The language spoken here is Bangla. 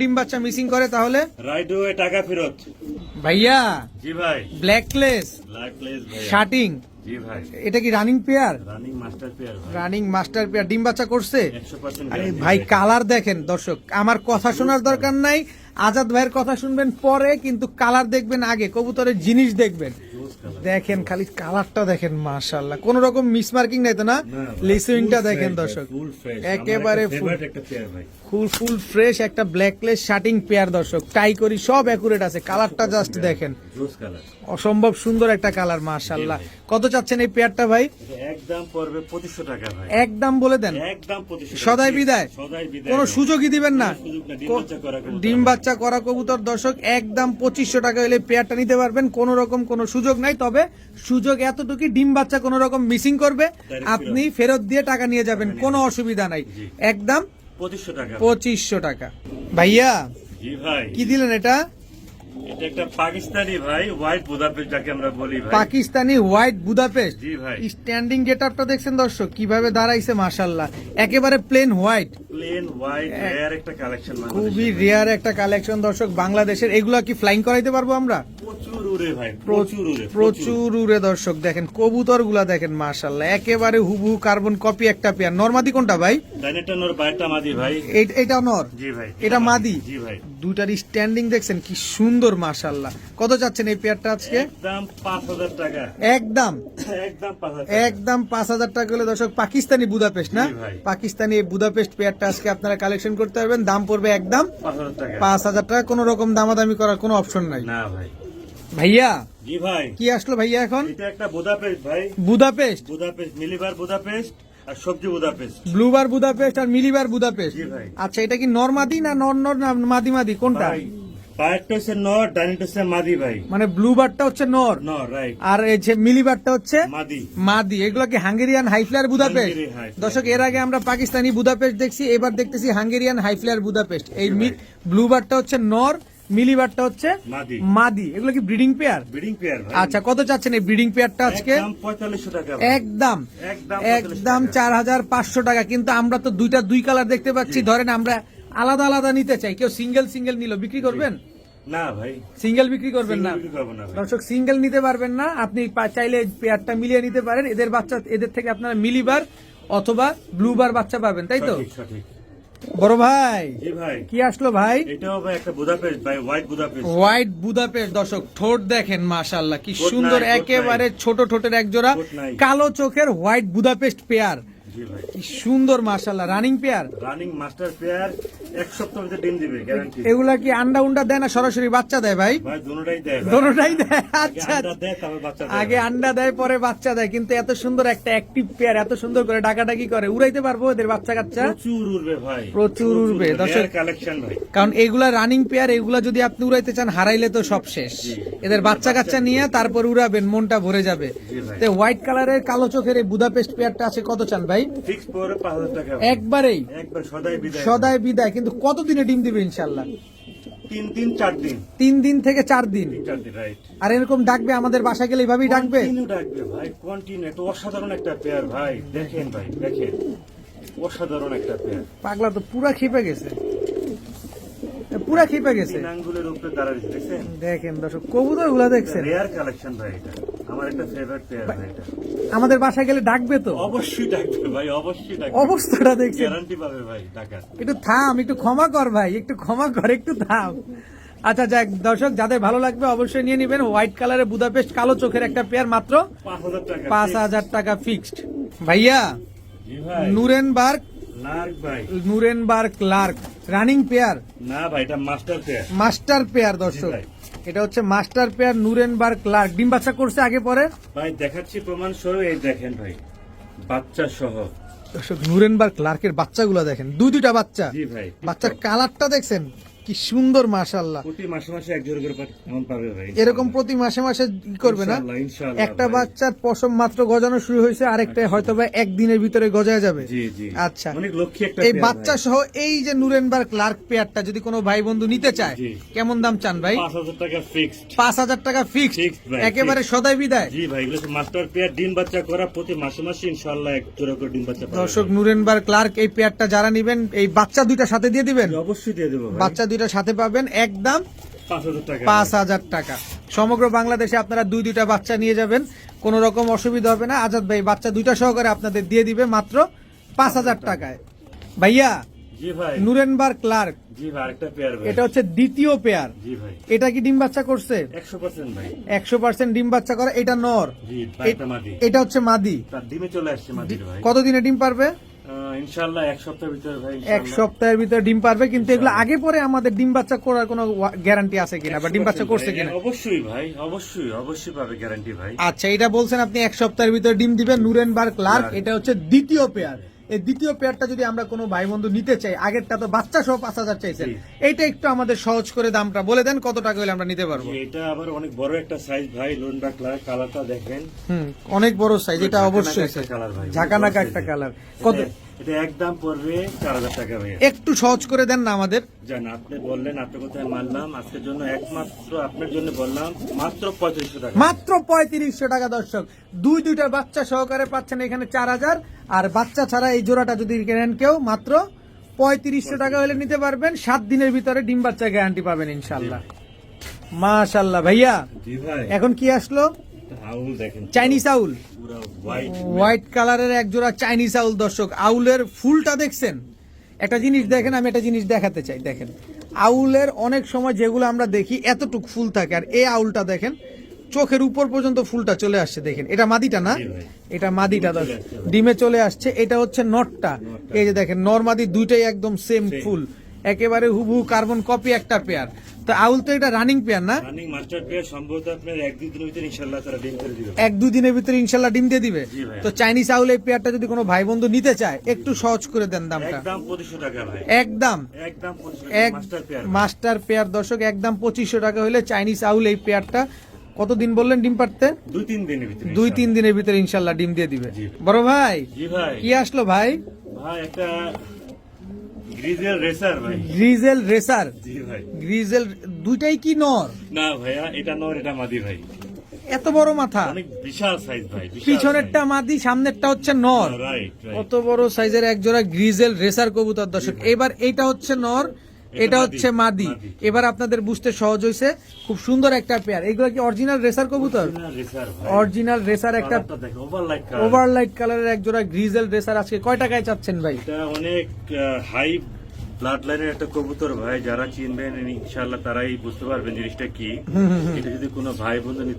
ডিম বাচ্চা মিসিং করে তাহলে রাইট ওয়ে টাকা ফেরত। ভাইয়া জি ভাই। ব্ল্যাকলেস ব্ল্যাকলেস ভাই। শার্টিং জি ভাই। এটা কি running pair? Running master pair ভাই। রানিং মাস্টার পেয়ার ডিম বাচ্চা করছে 100% আরে guarantee ভাই ভাই। কালার দেখেন দর্শক, আমার কথা শোনার দরকার নাই, আজাদ ভাইয়ের কথা শুনবেন পরে, কিন্তু কালার দেখবেন আগে, কবুতরের জিনিস দেখবেন। দেখেন খালি কালারটা দেখেন, মাশাআল্লাহ, কোন রকম মিসমার্কিং নাই তো না? লিসুইংটা দেখেন দর্শক, একেবারে ফুল ফ্রেশ একটা ব্ল্যাকলেস শার্টিং পেয়ার দর্শক, টাই করি সব অ্যাকুরেট আছে, কালারটা জাস্ট দেখেন, অসম্ভব সুন্দর একটা কালার, মাশাআল্লাহ। কত চাচ্ছেন এই পেয়ারটা ভাই? একদম পড়বে 2500 টাকা ভাই। একদম বলে দেন, একদম 2500 সদাই বিদায়, কোনো সুযোগই দিবেন না? ডিম বাচ্চা করা কবুতর দর্শক, একদম 2500 টাকা হলে পেয়ারটা নিতে পারবেন, কোন রকম কোনো সুযোগ নাই। তবে সুযোগ এতটুকু, ডিম বাচ্চা কোন রকম মিসিং করবে আপনি ফেরত দিয়ে টাকা নিয়ে যাবেন, কোনো অসুবিধা নাই, একদম 2500 টাকা। 2500 টাকা। ভাইয়া জি ভাই। কি দিলেন এটা? এটা একটা পাকিস্তানি ভাই, হোয়াইট বুদাপেস্ট যাকে আমরা বলি ভাই। Pakistani white Budapest. জি ভাই। স্ট্যান্ডিং গেটআপটা দেখছেন দর্শক, কিভাবে দাঁড়াইছে, মাশাআল্লাহ, একেবারে plane white, plane white, rare একটা কালেকশন, খুবই রেয়ার একটা কালেকশন দর্শক বাংলাদেশের। এগুলা কি ফ্লাইং করাইতে পারবো আমরা? প্রচুর উড়ে ভাই, প্রচুর উড়ে, প্রচুর উড়ে দর্শক, দেখেন কবুতর গুলা দেখেন, মাশাআল্লাহ, একেবারে হুবহু কার্বন কপি একটা পেয়ার। নরমাদি কোনটা ভাই? ডাইনেটা নর, বাইরটা মাদি ভাই। এটা নর? জি ভাই। এটা মাদি? জি ভাই। দুইটার স্ট্যান্ডিং দেখছেন কি সুন্দর, মাশাআল্লাহ। কত চাচ্ছেন এই পেয়ারটা আজকে? একদম 5000 টাকা। একদম একদম 5000 একদম 5000 টাকা হলে দর্শক পাকিস্তানি বুদাপেস্ট না? জি ভাই। পাকিস্তানি এই বুদাপেস্ট পেয়ারটা আজকে আপনারা কালেকশন করতে পারবেন, দাম পড়বে একদম 5000 টাকা। 5000 টাকা, কোনো রকম দামাদামি করার কোনো অপশন নাই। না ভাই। ভাইয়া জি ভাই। কি আসলো ভাইয়া এখন? এটা একটা বুদাপেস্ট ভাই। বুদাপেস্ট, বুদাপেস্ট, মিলিবার বুদাপেস্ট আর সবজি বুদাপেস্ট। ব্লুবার বুদাপেস্ট আর মিলিবার বুদাপেস্ট। জি ভাই। আচ্ছা, এটা কি নরমাদি না নর নর না মাদি মাদি কোনটা? ভাই বাইরটা হচ্ছে নর, ডাইনেটা হচ্ছে মাদি ভাই। মানে ব্লুবারটা হচ্ছে নর, নর রাইট, আর এই যে মিলিবারটা হচ্ছে মাদি। মাদি। এগুলো কি Hungarian highflyer Budapest? Hungary highflyer. দর্শক এর আগে আমরা পাকিস্তানি বুদাপেস্ট দেখছি, এবার দেখতেছি হাঙ্গেরিয়ান হাইফ্লায়ার বুদাপেস্ট। এই ব্লুবারটা হচ্ছে নর, মিলিবারটা হচ্ছে মাদি। মাদি। এগুলো কি ব্রিডিং পেয়ার? ব্রিডিং পেয়ার ভাই। আচ্ছা, কত চাচ্ছেন এই ব্রিডিং পেয়ারটা আজকে? একদম 4500 টাকা ভাই। একদম একদম একদম 4500 টাকা। কিন্তু আমরা তো দুই কালার দেখতে পাচ্ছি, ধরেন আমরা আলাদা আলাদা নিতে চাই, কেউ সিঙ্গেল নিল, বিক্রি করবেন? না ভাই, সিঙ্গেল বিক্রি করবেন না বিক্রি করবো না ভাই। দর্শক, সিঙ্গেল নিতে পারবেন না আপনি, চাইলে পেয়ারটা মিলিয়ে নিতে পারেন। এদের বাচ্চা, এদের থেকে আপনারা মিলিবার অথবা ব্লুবার বাচ্চা পাবেন, তাই তো? সঠিক, সঠিক। বড় ভাই জি ভাই। কি আসলো ভাই? এটাও ভাই একটা বুদাপেস্ট ভাই, হোয়াইট বুদাপেস্ট। হোয়াইট বুদাপেস্ট দর্শক, ঠোঁট দেখেন, মাশাআল্লাহ, কি ঠোঁট সুন্দর, নাই, ঠোঁট একেবারে ছোট ঠোঁটের এক জোড়া ঠোঁট নাই। কালো চোখের হোয়াইট বুদাপেস্ট পেয়ার, জি ভাই। কি সুন্দর, মাশাআল্লাহ, running pair. Running master pair, এক সপ্তাহের ভিতরে ডিম দিবে গ্যারান্টি। এগুলা কি আন্ডা উন্ডা দেয় না সরাসরি বাচ্চা দেয় ভাই? ভাই দুটোটাই দেয় ভাই। দোনোটাই দেয়? আচ্ছা, আগে আন্ডা দেয়, তারপর বাচ্চা দেয়। আগে আন্ডা দেয় পরে বাচ্চা দেয়। কিন্তু এত সুন্দর একটা অ্যাক্টিভ পেয়ার, এত সুন্দর করে ডাকাডাকি করে, উড়াইতে পারবো এদের বাচ্চা কাচ্চা? প্রচুর উড়বে ভাই, প্রচুর উড়বে দর্শক। কালেকশন ভাই, কারণ এগুলা রানিং পেয়ার, এগুলা যদি আপনি উড়াইতে চান হারাইলে তো সব শেষ। এদের বাচ্চা কাচ্চা নিয়ে তারপর উড়াবেন, মনটা ভরে যাবে। তো হোয়াইট কালারের কালো চোখের এই বুদাপেস্ট পেয়ারটা আছে, কত চান ভাই? ফিক্স পরে 5000 টাকা। একবারেই একবার সদাই বিদায়। সদাই বিদায়। কিন্তু কতদিনে ডিম দিবে ইনশাল্লাহ? 3 দিন 4 দিন। 3 দিন থেকে 4 দিন। 4 দিন রাইট। আর এরকম ডাকবে আমাদের বাসা গেলে এইভাবেই ডাকবে? কন্টিনিউ ডাকবে ভাই, কন্টিনিউ। এটা অসাধারণ একটা পেয়ার ভাই, দেখেন ভাই, দেখেন, অসাধারণ একটা পেয়ার। পাগলা তো পুরা খেপে গেছে, পুরা খেপে গেছে। 3 আঙ্গুলের উপরে দাঁড়াইছে, দেখেন? দেখেন দর্শক, কবুতর গুলা দেখছেন, রেয়ার কালেকশন ভাই, এটা আমার একটা ফেভারিট পেয়ার ভাই। এটা আমাদের বাসায় গেলে ডাকবে তো? অবশ্যই ডাকবে ভাই, অবশ্যই ডাকবে। অবস্থাটা দেখছেন, গ্যারান্টি পাবে ভাই টাকা। একটু থাম, একটু ক্ষমা কর ভাই, একটু ক্ষমা কর, একটু থাম। আচ্ছা যাক দর্শক, যাদের ভালো লাগবে অবশ্যই নিয়ে নেবেন। হোয়াইট কালারের বুদাপেস্ট কালো চোখের একটা পেয়ার, মাত্র 5000 টাকা। 5000 টাকা ফিক্সড। ভাইয়া জি ভাই। নুরেনবার্গ, লার্ক ভাই। নুরেনবার্গ লার্ক রানিং পেয়ার, না ভাই, এটা মাস্টার পেয়ার। মাস্টার পেয়ার দর্শক, জি ভাই। এটা হচ্ছে মাস্টার পেয়ার নুরেনবার্গ লার্ক। ডিম বাচ্চা করছে আগে পরে? ভাই দেখাচ্ছি প্রমাণ সহ, এই দেখেন ভাই, বাচ্চা সহ। দর্শক নুরেনবার্গ লার্কের বাচ্চাগুলো দেখেন, দুইটা বাচ্চা। জি ভাই। বাচ্চার কালারটা দেখছেন কি সুন্দর, মাশাআল্লাহ। প্রতি মাসে মাসে এক জোড়া করে এমন পাবে ভাই। এরকম প্রতি মাসে মাসে করবে না? ইনশাআল্লাহ, ইনশাআল্লাহ একটা ভাই। বাচ্চার পশম মাত্র গজানো শুরু হয়েছে, আরেকটা হয়তো বা একদিনের ভিতরে গজায় যাবে। জি জি। আচ্ছা, অনেক লক্ষ্মী একটা এই পেয়ার বাচ্চা ভাই। সহ এই যে নুরেনবার্গ লার্ক পেয়ারটা যদি কোনো ভাই বন্ধু নিতে চায়, জি। কেমন দাম চান ভাই? 5000 টাকা ফিক্সড। 5000 টাকা ফিক্সড, Fixed ভাই, একেবারে সদাই বিদায়। জি ভাই, এগুলো মাস্টার পেয়ার, ডিম বাচ্চা করা, প্রতি মাসে মাসে ইনশাআল্লাহ এক জোড়া করে ডিম বাচ্চা পাবে। দর্শক নুরেনবার্গ লার্ক এই পেয়ারটা যারা নিবেন, এই বাচ্চা দুইটা সাথে দিয়ে দিবেন? অবশ্যই দিয়ে দেবো ভাই। বাচ্চা দুইটা দুইটা সাথে পাবেন একদম 5,000 টাকা 5,000 টাকা। সমগ্র বাংলাদেশে আপনারা দুইটা বাচ্চা নিয়ে যাবেন, কোনো রকম অসুবিধা হবে না। আজাদ ভাই বাচ্চা দুইটা সহকারে আপনাদের দিয়ে দিবে মাত্র 5,000 টাকায়। ভাইয়া জি ভাই নুরেনবার্গ ক্লার্ক, জি ভাই আরেকটা পেয়ার ভাই এটা হচ্ছে দ্বিতীয় পেয়ার। জি ভাই এটা কি ডিম বাচ্চা করছে? 100% ভাই 100% ডিম বাচ্চা করে। এটা নর, জি বাইটা মাদি এটা হচ্ছে মাদি। তার ডিমে চলে আসছে মাদির ভাই কতদিনে ডিম পারবে? ইনশাআল্লাহ এক সপ্তাহের ভিতরে ভাই এক সপ্তাহের ভিতরে ডিম পারবে, কিন্তু এগুলো আগে পরে আমাদের ডিম বাচ্চা করার কোনো গ্যারান্টি আছে কিনা বা ডিম বাচ্চা করছে কিনা? অবশ্যই ভাই অবশ্যই পাবে গ্যারান্টি ভাই। আচ্ছা, এটা বলছেন আপনি এক সপ্তাহের ভিতরে ডিম দিবেন। নুরেনবার্গ ক্লার্ক, এটা হচ্ছে দ্বিতীয় পেয়ার। এই দ্বিতীয় পেয়ারটা যদি আমরা কোনো ভাই বন্ধু নিতে চাই, আগেরটা তো বাচ্চা সহ 5,000 চাইছেন, এইটা একটু আমাদের সহজ করে দামটা বলে দেন, কত টাকা হলে আমরা নিতে পারবো? এটা আবার অনেক বড় একটা সাইজ ভাই, লোনটা কালারটা দেখেন। অনেক বড় সাইজ, এটা অবশ্যই কালার ভাই, ঝাঁকানাকা একটা কালার। কত? এটা একদম পড়বে 4,000 টাকা ভাই। একটু সহজ করে দেন না আমাদের। জান আপনি বললেন, আপনার কথায় মানলাম, আজকের জন্য একমাত্র আপনার জন্য বললাম মাত্র 3500 টাকা। মাত্র 3500 টাকা দর্শক, দুইটা বাচ্চা সহকারে পাচ্ছেন এখানে 4,000, আর বাচ্চা ছাড়া এই জোড়াটা যদি কেনেন কেউ মাত্র 3500 টাকা হলে নিতে পারবেন। 7 দিনের ভিতরে ডিম বাচ্চা গ্যারান্টি পাবেন ইনশাল্লাহ। মাশাল্লাহ ভাইয়া, জি ভাই এখন কি আসলো? আউল দেখেন, চাইনিজ আউল, পুরো হোয়াইট হোয়াইট কালারের এক জোড়া চাইনিজ আউল দর্শক। আউলের ফুলটা দেখছেন? একটা জিনিস দেখেন, আমি একটা জিনিস দেখাতে চাই। দেখেন আউলের অনেক সময় যেগুলো আমরা দেখি এতটুক ফুল থাকে, আর এই আউলটা দেখেন চোখের উপর পর্যন্ত ফুলটা চলে আসছে। দেখেন এটা মাদিটা না, এটা মাদিটা দর্শক, ডিমে চলে আসছে। এটা হচ্ছে নটটা, এই যে দেখেন নর মাদি দুইটাই একদম সেম ফুল, একেবারে হুবহু কার্বন কপি একটা পেয়ার। তো আউল তো এটা রানিং পেয়ার না? রানিং মাস্টার পেয়ার, সম্ভবত আপনার 1-2 দিনের ভিতরে ইনশাআল্লাহ তারা ডিম করে দিবে। 1-2 দিনের ভিতরে ইনশাল্লাহ ডিম দিয়ে দিবে। জি ভাই। তো চাইনিজ আউল এই পেয়ারটা যদি কোনো ভাই বন্ধু নিতে চায়, একটু সহজ করে দেন দামটা। একদম 2500 টাকা ভাই, একদম 2500 এক টাকা মাস্টার পেয়ার। মাস্টার পেয়ার দর্শক, একদম 2500 টাকা হলে চাইনিজ আউল এই পেয়ারটা। কতদিন বললেন ডিম পারতে? 2-3 দিনের ভিতরে। 2-3 দিনের ভিতরে ইনশাল্লাহ ডিম দিয়ে দিবে। জি। বড় ভাই জি ভাই। কি আসলো ভাই? ভাই একটা গ্রিজেল রেসার ভাই। গ্রিজেল রেসার, জি ভাই। গ্রিজেল দুইটাই কি নর? না ভাইয়া, এটা নর, এটা মাদি ভাই। এত বড় মাথা, অনেক বিশাল সাইজ ভাই, পিছনেরটা মাদি, সামনেরটা হচ্ছে নর। রাইট কত বড় সাইজের এক জোড়া গ্রিজেল রেসার কবুতর দর্শক। এবার এইটা হচ্ছে নর, এটা হচ্ছে মাদি। এবার আপনাদের বুঝতে সহজ হয়েছে, খুব সুন্দর একটা পেয়ার। এইগুলো কি অরিজিনাল রেসার কবুতর? রেসার ভাই, অরিজিনাল রেসার একটা দেখো ওভারলাইট কালার। ওভারলাইট কালারের এক জোড়া গ্রিজেল রেসার। আজকে কয় টাকায় চাচ্ছেন ভাই? এটা অনেক হাই ব্লাড লাইনের একটা কবুতর ভাই, যারা চিনবেন ইনশাআল্লাহ তারাই বুঝতে পারবেন জিনিসটা কি। এটা যদি কোনো ভাই বন্ধু নিতে